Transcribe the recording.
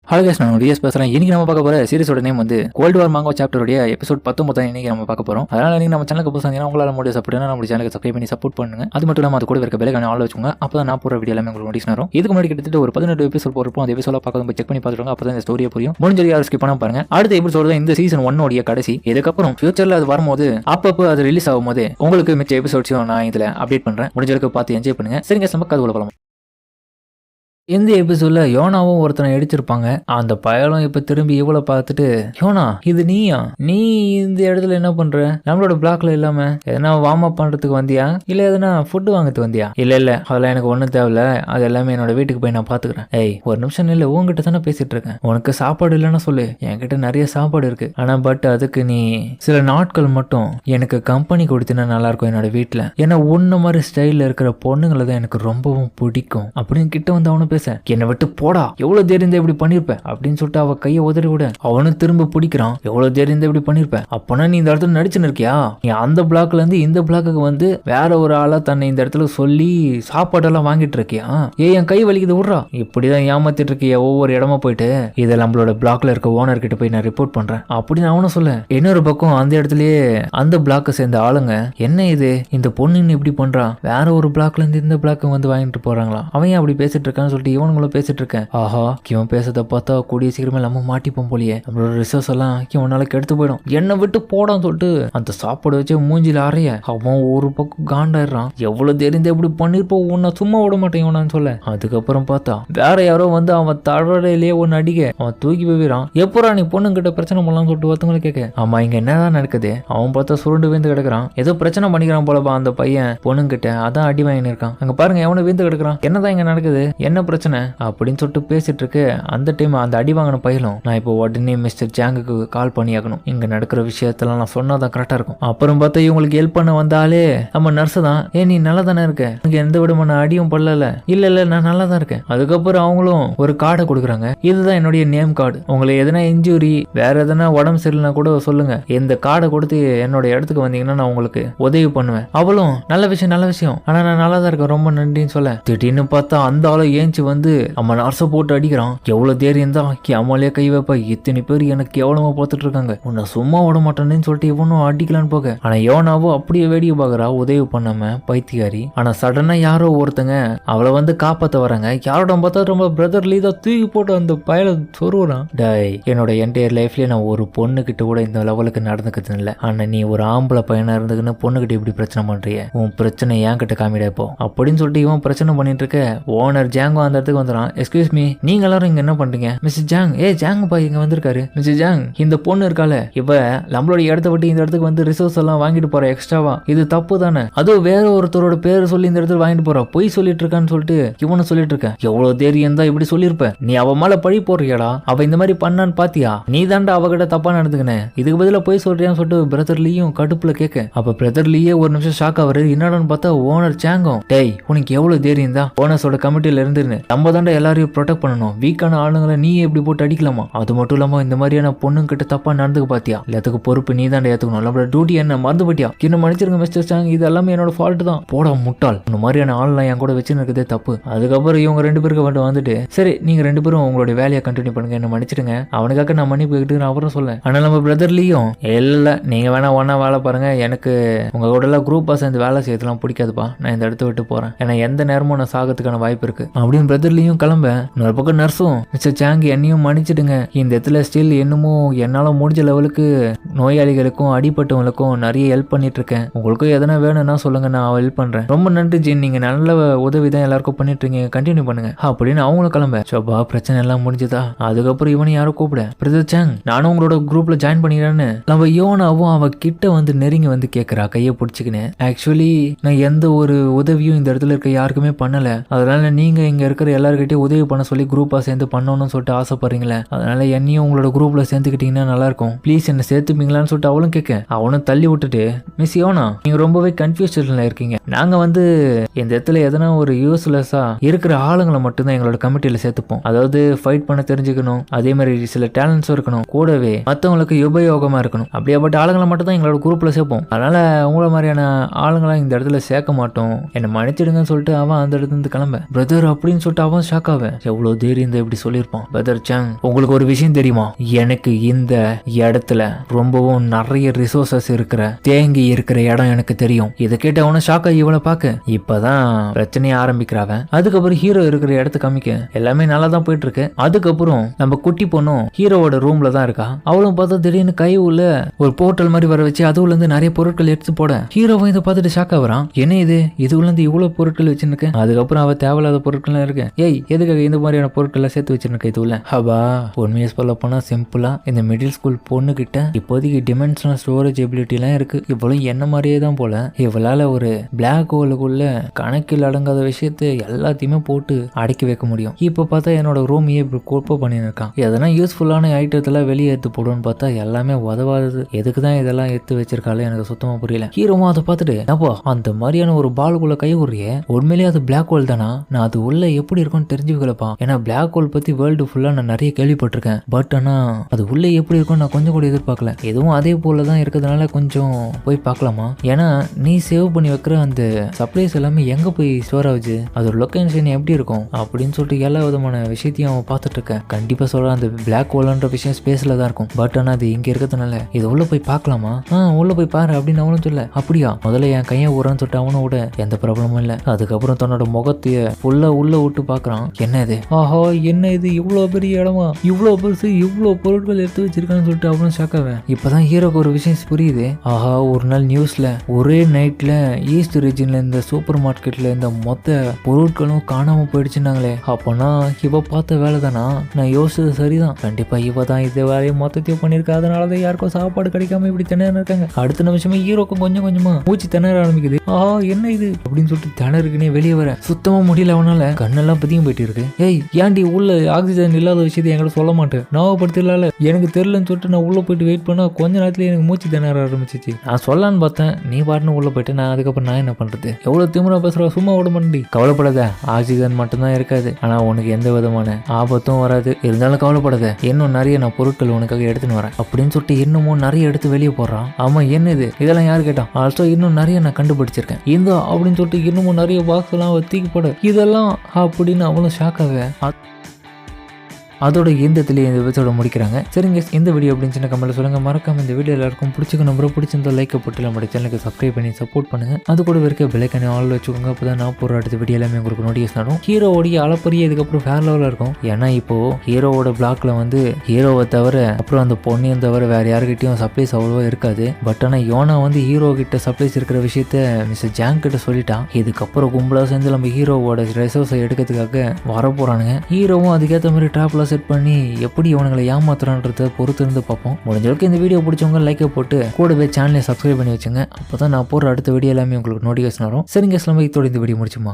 Hello case, நான் vs பேசுகிறேன். இன்னைக்கு நம்ம பார்க்க போகிற சீரிஸோட நேம் வந்து கோல்டு வார் மாங்கோ சாப்டருடைய எபிசோட் 19 இன்னைக்கு நம்ம பார்க்க போகிறோம். அதனால் நீங்கள் நம்ம சேனலுக்கு புதுசாக உங்களால் முடிய சப்போர்ட்னா நம்ம சேனலுக்கு சப்ஸ்கிரைப் பண்ணி சப்போர்ட் பண்ணுங்க. அது மட்டும் இல்லாமல் அது கூட இருக்க பெல்லைக்கான ஆள் வச்சுங்க. அப்போ தான் நான் போகிற வீடியோ எல்லாமே உங்களுக்கு நோட்டீஸ் வரும். இதுக்கு முன்னாடி கிட்டத்தட்ட ஒரு 18 எபிசோட் போகிறப்போ அந்த எபிசோட பார்க்க செக் பண்ணி பார்த்துருவாங்க. அப்போ தான் இந்த ஸ்டோரியை புரியும். முடிஞ்சது யாரும் ஸ்கிப் பண்ண பாருங்க. அடுத்த எபிசோடு தான் இந்த சீசன் 1 கடைசி. இதுக்கப்புறம் ஃபியூச்சரில் அது வரும்போது அப்பப்போ அது ரிலீஸ் ஆகும்போது உங்களுக்கு மிச்ச எபிசோட்ஸையும் நான் இதில் அப்டேட் பண்ணுறேன். முடிஞ்சதுக்கு பார்த்து என்ஜாய் பண்ணுங்க. சரிங்க, நம்ம கதை போகலாம். இந்த எபிசோட்ல யோனாவும் ஒருத்தனை அடிச்சிருப்பாங்க. அந்த பயலும் இப்ப திரும்பி இவளை பார்த்துட்டு, யோனா இது நீயா? நீ இந்த இடத்துல என்ன பண்ற? நம்மளோட பிளாக்ல இல்லாம எதனா வார்ம் அப் பண்றதுக்கு வந்தியா, இல்ல எதனா ஃபுட்டு வாங்கறதுக்கு வந்தியா? இல்ல அதெல்லாம் எனக்கு ஒண்ணும் தேவையில்ல, அது எல்லாமே என்னோட வீட்டுக்கு போய் நான் பாத்துக்கிறேன். ஏய் ஒரு நிமிஷம் இல்ல, உங்ககிட்ட தானே பேசிட்டு இருக்கேன். உனக்கு சாப்பாடு இல்லைன்னா சொல்லு, என்கிட்ட நிறைய சாப்பாடு இருக்கு. ஆனா பட் அதுக்கு நீ சில நாட்கள் மட்டும் எனக்கு கம்பெனி கொடுத்தினா நல்லா இருக்கும் என்னோட வீட்டுல. ஏன்னா உன்ன மாதிரி ஸ்டைல்ல இருக்கிற பொண்ணுங்களை தான் எனக்கு ரொம்பவும் பிடிக்கும் அப்படின்னு கிட்ட வந்து அவனு என்னை விட்டு போடா, எவ்வளவு தைரியம் இப்படி பண்ணிருப்ப அப்படின்னு சொல்லிட்டு அவ கையை உதறி விட அவனு திரும்ப பிடிக்கிறான். எவ்வளவு தைரியம் இப்படி பண்ணிருப்ப? அப்பனா நீ இந்த இடத்துல நடிச்சுன்னு இருக்கியா? நீ அந்த பிளாக்ல இருந்து இந்த பிளாக்கு வந்து வேற ஒரு ஆளா தன்னை இந்த இடத்துல சொல்லி சாப்பாடெல்லாம் வாங்கிட்டு இருக்கியா? என் கை வலிக்குது விட்றா, இப்படிதான் ஏமாத்திட்டு இருக்கிய ஒவ்வொரு இடமா போயிட்டு. இதை நம்மளோட பிளாக்ல இருக்க ஓனர் கிட்ட போய் நான் ரிப்போர்ட் பண்றேன் அப்படின்னு அவனும் சொல்ல. இன்னொரு பக்கம் அந்த இடத்துலயே அந்த பிளாக்க சேர்ந்த ஆளுங்க, என்ன இது இந்த பொண்ணுன்னு இப்படி பண்றா, வேற ஒரு பிளாக்ல இருந்து இந்த பிளாக் வந்து வாங்கிட்டு போறாங்களா, அவன் அப்படி பேசிட்டு இருக்கான்னு சொல்லிட்டு இவனுங்களும் பேசிட்டு இருக்கேன். ஆஹா, இவன் பேசத பார்த்தா கூடிய சீக்கிரமே நம்ம மாட்டிப்போம் போலியே, நம்மளோட ரிசர்ச் எல்லாம் இவனால கெடுத்து போயிடும், என்னை விட்டு போடான்னு சொல்லிட்டு அந்த சாப்பாடு வச்சு மூஞ்சில அறைய அவன் ஒரு பக்கம் காண்டாயிடுறான். எவ்வளவு தெரிந்து எப்படி பண்ணிருப்போம், உன்னை சும்மா விட மாட்டேன் இவனான்னு சொல்ல. அதுக்கப்புறம் பார்த்தா வேற யாரோ வந்து அவன் தடவையிலேயே ஒன்னு அடிக்க அவன் தூக்கி போயிறான். எப்பரா நீ பொண்ணுங்கிட்ட பிரச்சனை பண்ணலாம்னு சொல்லிட்டு ஒருத்தவங்களை கேட்க, ஆமா இங்க என்னதான் நடக்குது? அவன் பார்த்தா சுருண்டு வீந்து கிடக்குறான். ஏதோ பிரச்சனை பண்ணிக்கிறான் போலப்பா அந்த பையன் பொண்ணுங்கிட்ட, அதான் அடி வாங்கி இருக்கான். அங்க பாருங்க எவனை வீந்து கிடக்குறான், என்னதான் இங்க நடக்குது, என்ன பிரச்சனை அப்படின்னு சொல்லிட்டு பேசிட்டு இருக்கு. அந்த டைம் அந்த அடி வாங்கின பயிலும், நான் இப்போ உடனே மிஸ்டர் ஜாங்குக்கு கால் பண்ணியாகணும், இங்க நடக்கிற விஷயத்தெல்லாம் நான் சொன்னாதான் கரெக்டா இருக்கும். அப்புறம் பார்த்தா இவங்களுக்கு ஹெல்ப் பண்ண வந்தாலே நம்ம நர்ஸ் தான். நீ நல்லா தானே இருக்க, எனக்கு எந்த விதமான அடியும் படல. இல்ல நான் நல்லா தான் இருக்கேன். அதுக்கப்புறம் அவங்களும் ஒரு கார்டை கொடுக்குறாங்க. இதுதான் என்னுடைய நேம் கார்டு, உங்களுக்கு எதனா இன்ஜுரி வேற எதனா உடம்பு சரியில்லைனா கூட சொல்லுங்க, இந்த கார்டை கொடுத்து என்னோட இடத்துக்கு வந்தீங்கன்னா நான் உங்களுக்கு உதவி பண்ணுவேன். அவளும் நல்ல விஷயம், ஆனா நான் நல்லா தான் இருக்கேன், ரொம்ப நன்றின்னு சொல்ல. திடீர்னு பார்த்தா அந்த ஆளு ஏஞ்சி வந்து நம்ம நர்ஸை போட்டு அடிக்கிறான். எவ்வளவு தைரியம் தான் கேமலே கை வைப்பா, இத்தனை பேர் எனக்கு கேவலமா பார்த்துட்டு இருக்காங்க, உன்னை சும்மா விட மாட்டேன்னு சொல்லிட்டு இவனும் அடிக்கலான்னு போக, ஆனா யோனாவும் அப்படியே வேடிக்கை பாக்குறா உதவி பண்ணாம பைத்தியாரி. ஆனா சடனா யாரோ ஒருத்தங்க அவளை வந்து காப்பாத்த வராங்க. யாரோட பார்த்தா ரொம்ப பிரதர்லி தான் தூக்கி போட்டு அந்த பயல சொருவான். டேய், என்னோட என்டையர் லைஃப்லயே நான் ஒரு பொண்ணு கிட்ட கூட இந்த லெவலுக்கு நடந்துக்கிறது இல்லை. ஆனா நீ ஒரு ஆம்பளை பையனா இருந்துக்குன்னு பொண்ணுகிட்ட இப்படி பிரச்சனை பண்றிய, உன் பிரச்சனை என் கிட்ட காமிடா இப்போ அப்படின்னு சொல்லிட்டு இவன் பிரச்சனை பண்ணிட்டு இருக்க. ஓனர் ஜாங்கோ அந்த இடத்துக்கு வந்துடுறான். எக்ஸ்கியூஸ் மீ, நீங்க எல்லாரும் இங்க என்ன பண்றீங்க? மிஸ்டர் ஜாங், ஜாங் பா இங்க வந்திருக்காரு. மிஸ்டர் ஜாங், இந்த பொண்ணு இருக்கால, இவ நம்மளோட இடத்த விட்டு இந்த இடத்துக்கு வந்து ரிசோர்ஸ் எல்லாம் வாங்கிட்டு போற எக்ஸ்ட்ராவா, இது தப்பு தானே? அதுவும் வேற ஒருத்தரோட பேர் சொல்லி இந்த இடத்துல வாங்கிட்டு போறா, பொய் சொல்லிட்டு இருக்கான்னு சொல்லிட்டு இவனு சொல்லிட்டு இருக்க. எவ்வளவு தைரியம் தான் இப்படி சொல்லிருப்ப? நீ அவ மேல பழி போடுறியாடா? அவ இந்த மாதிரி பண்ணான்னு பாத்தியா? நீ தாண்டா அவகிட்ட தப்பா நடந்துக்கின, இதுக்கு பதிலா பொய் சொல்றியான்னு சொல்லிட்டு பிரதர்லியும் கடுப்புல கேட்க. அப்ப பிரதர்லியே ஒரு நிமிஷம் ஷாக் ஆகுது. என்னடான்னு பார்த்தா ஓனர் ஜாங்கும், டேய் உனக்கு எவ்வளவு தைரியம் தான் ஓனர்ஸோட கமிட்டியில இருந்துன்னு நம்ம தாண்டா எல்லாரையும் ப்ரொடெக்ட் பண்ணணும், வீக்கான ஆளுங்களை நீ எப்படி போட்டு அடிக்கலாமா? அது மட்டும் இல்லாம இந்த மாதிரியான பொண்ணுங்க கிட்ட தப்பா நடந்துக்க பாத்தியா? எல்லாத்துக்கு பொறுப்பு நீ தான் ஏத்துக்கணும், நம்மளோட டியூட்டி என்ன மறந்து போட்டியா? என்ன மன்னிச்சிருங்க மிஸ்டர் சாங், இது எல்லாமே என்னோட ஃபால்ட் தான். போடா முட்டாள், இந்த மாதிரியான ஆள்லாம் என் கூட வச்சுன்னு இருக்கிறதே தப்பு. அதுக்கப்புறம் இவங்க 2 பேருக்கு மட்டும் வந்துட்டு, சரி நீங்க 2 பேரும் உங்களுடைய வேலையை கண்டினியூ பண்ணுங்க, என்ன மன்னிச்சிடுங்க, அவனுக்காக நான் மன்னிப்பு கேட்டு நான் அப்புறம் சொல்ல. ஆனா நம்ம பிரதர்லயும் இல்ல, நீங்க வேணா ஒன்னா வேலை பாருங்க, எனக்கு உங்க கூட எல்லாம் குரூப்பா சேர்ந்து வேலை செய்யறதுலாம் பிடிக்காதுப்பா, நான் இந்த இடத்த விட்டு போறேன், ஏன்னா எந்த நேரமும் நான் சாகிறதுக்கான வாய்ப்பு இருக்கு அப்படின்னு பிரதர்லயும் கிளம்ப. இன்னொரு பக்கம் நர்ஸும், மிஸ்டர் சாங் என்னையும் மன்னிச்சிடுங்க, இந்த இடத்துல ஸ்டில் என்னமோ என்னால முடிஞ்ச லெவலுக்கு நோயாளிகளுக்கும் அடிப்பட்டவங்களுக்கும் நிறைய ஹெல்ப் பண்ணிட்டு இருக்கேன், உங்களுக்கும் எதனா வேணும்னா சொல்லுங்க, நான் ஹெல்ப் பண்றேன், ரொம்ப நன்றி ஜீன், நீங்க நல்ல உதவி தான் எல்லாருக்கும் பண்ணிட்டு இருக்கீங்க, கண்டினியூ பண்ணுங்க அப்படின்னு அவங்களும் கிளம்ப. சோபா பிரச்சனை எல்லாம் முடிஞ்சதா? அதுக்கப்புறம் இவனை யாரும் கூப்பிட, பிரதர் சாங் நானும் உங்களோட குரூப்ல ஜாயின் பண்ணிக்கிறேன்னு நம்ம யோனாவும் அவ கிட்ட வந்து நெருங்கி வந்து கேட்கறா கையை பிடிச்சிக்கினேன். ஆக்சுவலி நான் எந்த ஒரு உதவியும் இந்த இடத்துல இருக்க யாருக்குமே பண்ணல, அதனால நீங்க இங்க இருக்கிற எல்லாருக்கிட்டையும் உதவி பண்ண சொல்லி குரூப்பா சேர்ந்து பண்ணணும்னு சொல்லிட்டு ஆசைப்படுறீங்களே, அதனால என்னையும் உங்களோட குரூப்ல சேர்த்துக்கிட்டீங்கன்னா நல்லா இருக்கும், ப்ளீஸ் என்ன சேர்த்துப்பீங்களான்னு சொல்லிட்டு அவளும் கேட்க. அவனும் தள்ளி விட்டுட்டு, மிஸ் யோனா நீங்க ரொம்பவே கன்ஃபியூஷன்ல இருக்கீங்க, நாங்க வந்து இந்த இடத்துல எதனா ஒரு யூஸ்லெஸ்ஸா இருக்கிற ஆளுங்களை மட்டும்தான் எங்களோட கமிட்டியில சேர்த்துப்போம், அதாவது ஃபைட் பண்ண தெரிஞ்சுக்கணும், அதே மாதிரி சில டேலண்ட்ஸும் இருக்கணும், கூடவே மற்றவங்களுக்கு உபயோகமா இருக்கணும், அப்படியாப்பட்ட ஆளுங்களை மட்டும் தான் எங்களோட குரூப்ல சேர்ப்போம், அதனால உங்களை மாதிரியான ஆளுங்களை இந்த இடத்துல சேர்க்க மாட்டோம், என்ன மன்னிச்சிடுங்கன்னு சொல்லிட்டு அவன் அந்த இடத்துல இருந்து கிளம்ப. பிரதர் அப்படின்னு சொல்லிட்டு அவன் ஷாக் ஆவேன். எவ்வளவு தைரியம் இந்த இப்படி சொல்லியிருப்பான். பிரதர் சாங், உங்களுக்கு ஒரு விஷயம் தெரியுமா? எனக்கு இந்த இடத்துல ரொம்பவும் நிறைய ரிசோர்சஸ் இருக்கிற தேங்கி இருக்கிற இடம் எனக்கு தெரியும். இதை கேட்டு அவனை ஷாக் ஆகி இவளை பார்க்க இப்பதான் பிரச்சனையை ஆரம்பிக்கிறாவன். அதுக்கப்புறம் ஹீரோ இருக்கிற இடத்த காமிக்க எல்லாமே நல்லா தான் போயிட்டு இருக்கு. அதுக்கப்புறம் நம்ம குட்டி பொண்ணும் ஹீரோவோட ரூம்ல தான் இருக்கா. அவளும் பார்த்தா திடீர்னு கை உள்ள ஒரு போர்ட்டல் மாதிரி வர வச்சு அதுல இருந்து நிறைய பொருட்கள் எடுத்து போட ஹீரோவும் இதை பார்த்துட்டு ஷாக் ஆகுறான். என்ன இது, இதுல இருந்து இவ்வளவு பொருட்கள் வச்சிருக்க? அதுக்கப்புறம் அவ தேவையில்லாத பொருட்கள் இருக்கு. ஏய், எதுக்காக இந்த மாதிரியான பொருட்கள் சேர்த்து வச்சிருக்க இதுல? ஹபா, உண்மையை சொல்ல போனா சிம்பிளா இந்த மிடில் ஸ்கூல் பொண்ணு கிட்ட இப்போதைக்கு டிமென்ஷனல் ஸ்டோரேஜ் எபிலிட்டி எல்லாம் இருக்கு. இவ்வளவு என்ன மாதிரியே தான் போல. இவளால ஒரு பிளாக் ஹோலுக்குள்ள கணக்கில் அடங்காத விஷயத்தை எல்லாத்தையுமே போட்டு அடக்கி வைக்க முடியும். இப்ப பார்த்தா என்னோட ரூமையே இப்படி குழப்ப பண்ணின்னு இருக்கான். எதனா யூஸ்ஃபுல்லான ஐட்டத்தெல்லாம் வெளியே எடுத்து போடுன்னு பார்த்தா எல்லாமே உதவாதது. எதுக்கு தான் இதெல்லாம் எடுத்து வச்சிருக்காளே எனக்கு சுத்தமா புரியல. ஹீரோமா அதை பார்த்துட்டு அப்போ அந்த மாதிரியான ஒரு பாலுக்குள்ள கை விடுறியே, உண்மையிலேயே அது பிளாக் ஹோல் தானா? நான் அது உள்ள எப்படி இருக்கும்னு தெரிஞ்சுக்கலப்பா. ஏன்னா பிளாக் ஹோல் பத்தி வேர்ல்டு ஃபுல்லா நான் நிறைய கேள்விப்பட்டிருக்கேன். பட் ஆனா அது உள்ள எப்படி இருக்கும் நான் கொஞ்சம் கூட எதிர்பார்க்கல. எதுவும் அதே போல தான் இருக்கிறதுனால கொஞ்சம் போய் பார்க்கலாமா? ஏன்னா நீ சேவ் பண்ணி வைக்கிற அந்த சப்ளைஸ் எல்லாமே எங்க போய் ஸ்டோர் ஆகுது, அதோட லொகேஷன் எப்படி இருக்கும் அப்படின்னு சொல்லிட்டு எல்லா விதமான விஷயத்தையும் அவன் பார்த்துட்டு இருக்கேன். கண்டிப்பா சொல்ற அந்த பிளாக் ஹோல்ன்ற விஷயம் ஸ்பேஸ்ல தான் இருக்கும். பட் ஆனா அது இங்க இருக்கிறதுனால இது உள்ள போய் பார்க்கலாமா? உள்ள போய் பாரு அப்படின்னு அவனும் சொல்ல. அப்படியா, முதல்ல என் கையை ஊறான்னு சொல்லிட்டு அவனும் விட எந்த ப்ராப்ளமும் இல்லை. அதுக்கப்புறம் தன்னோட முகத்தைய ஃபுல்லா உள்ள விட்டு பாக்குறான். என்ன இது? ஆஹா, என்ன இது, இவ்வளவு பெரிய இடமா, இவ்வளவு பெருசு, இவ்வளவு பொருட்கள் எடுத்து வச்சிருக்கான்னு சொல்லிட்டு அவனும் ஷாக் ஆவேன். இப்பதான் ஹீரோக்கு ஒரு விஷயம் புரியுது. ஆஹா, ஒரு நாள் நியூஸ்ல ஒரே நைட்ல ஈஸ்ட் ரீஜன்ல இந்த சூப்பர் மார்க்கெட்ல இந்த மொத்த பொருட்களும் காணாம போயிடுச்சுன்னாங்களே, அப்பனா இவ பார்த்த வேலை தானா? நான் யோசிச்சது சரிதான். கண்டிப்பா இவ தான் இந்த வேலையை மொத்தத்தையும் பண்ணிருக்கா. அதனாலதான் யாருக்கும் சாப்பாடு கிடைக்காம இப்படி திணற இருக்காங்க. அடுத்த நிமிஷமே ஹீரோக்கும் கொஞ்சம் கொஞ்சமா மூச்சு திணற ஆரம்பிக்குது. ஆஹா, என்ன இது அப்படின்னு சொல்லிட்டு திணறுக்குனே வெளியே வர சுத்தமா முடியல. அவனால கண்ணெல்லாம் பதியும் போயிட்டு இருக்கு. ஏய், ஏன்டி உள்ள ஆக்சிஜன் இல்லாத விஷயத்தை என்கிட்ட சொல்ல மாட்டேன், ஞாபகப்படுத்தல, எனக்கு தெரியலன்னு சொல்லிட்டு நான் உள்ள போயிட்டு வெயிட் பண்ணா கொஞ்ச நேரத்துல எனக்கு மூச்சு திணற ஆரம்பிச்சிச்சு. நான் சொல்லலான்னு பார்த்தேன், நீ பாட்டுன்னு உள்ள போயிட்டு நான் அதுக்கப்புறம் நான் என்ன பண்றது? எவ்வளவு திமிரா பேசுற, சும்மா விட மாட்டேன். கவலைப்படாத, ஆக்சிஜன் மட்டும்தான் இருக்காது, ஆனா உனக்கு எந்த விதமான ஆபத்தும் வராது. இருந்தாலும் கவலைப்படாத, இன்னும் நிறைய நான் பொருட்கள் உனக்காக எடுத்துன்னு வரேன் அப்படின்னு சொல்லிட்டு இன்னமும் நிறைய எடுத்து வெளியே போடுறான். ஆமா, என்ன இது, இதெல்லாம் யாரு கேட்டான்? ஆல்சோ இன்னும் நிறைய நான் கண்டுபிடிச்சிருக்கேன் இந்த அப்படின்னு சொல்லிட்டு இன்னமும் நிறைய பாக்ஸ் எல்லாம் தூக்கி போட இதெல்லாம் அப்படின்னு அவளும் ஷாக் ஆக அதோட எந்தத்துலேயே இந்த எபிசோட முடிக்கிறாங்க. சரிங்க, இந்த வீடியோ அப்படின்னு சின்ன கமெண்ட்ல சொல்லுங்க. மறக்காம இந்த வீடியோ எல்லாருக்கும் பிடிச்சிக்க நம்பர் பிடிச்சிருந்தா லைக் போட்டு நம்மளோட சேனலுக்கு சப்ஸ்கிரைப் பண்ணி சப்போர்ட் பண்ணுங்க. அது கூட இருக்க பெல் ஐகானை ஆல் வச்சுக்கோங்க. அப்பதான் நான் போற அடுத்த வீடியோ எல்லாமே உங்களுக்கு நோட்டிஃபிகேஷன் ஆகும். ஹீரோவோடைய அளப்பரிய இதுக்கப்புறம் வேற லெவலில் இருக்கும். ஏன்னா இப்போ ஹீரோவோட பிளாக்ல வந்து ஹீரோவை தவிர அப்புறம் அந்த பொண்ணையும் தவிர வேற யாருக்கிட்டையும் சப்ளைஸ் அவ்வளோவா இருக்காது. பட் ஆனால் யோனா வந்து ஹீரோ கிட்ட சப்ளைஸ் இருக்கிற விஷயத்த மிஸ்டர் ஜாங் கிட்ட சொல்லிட்டான். இதுக்கப்புறம் கும்பலா சேர்ந்து நம்ம ஹீரோவோட ரிசோர்ஸை எடுக்கிறதுக்காக வர போறானுங்க. ஹீரோவும் அதுக்கேற்ற மாதிரி ட்ராப்ல செட் பண்ணி எப்படி இவனுங்களை ஏமாத்துறான்றத பொறுத்து இருந்து பார்ப்போம். முடிஞ்சளவுக்கு இந்த வீடியோ பிடிச்சவங்க லைக்கை போட்டு கூடவே சேனலை சப்ஸ்கிரைப் பண்ணி வச்சுங்க. அப்பதான் நான் போடுற அடுத்த வீடியோ எல்லாமே உங்களுக்கு நோட்டிஃபிகேஷன் வரும். சரிங்க, இந்த வீடியோ முடிச்சுமா.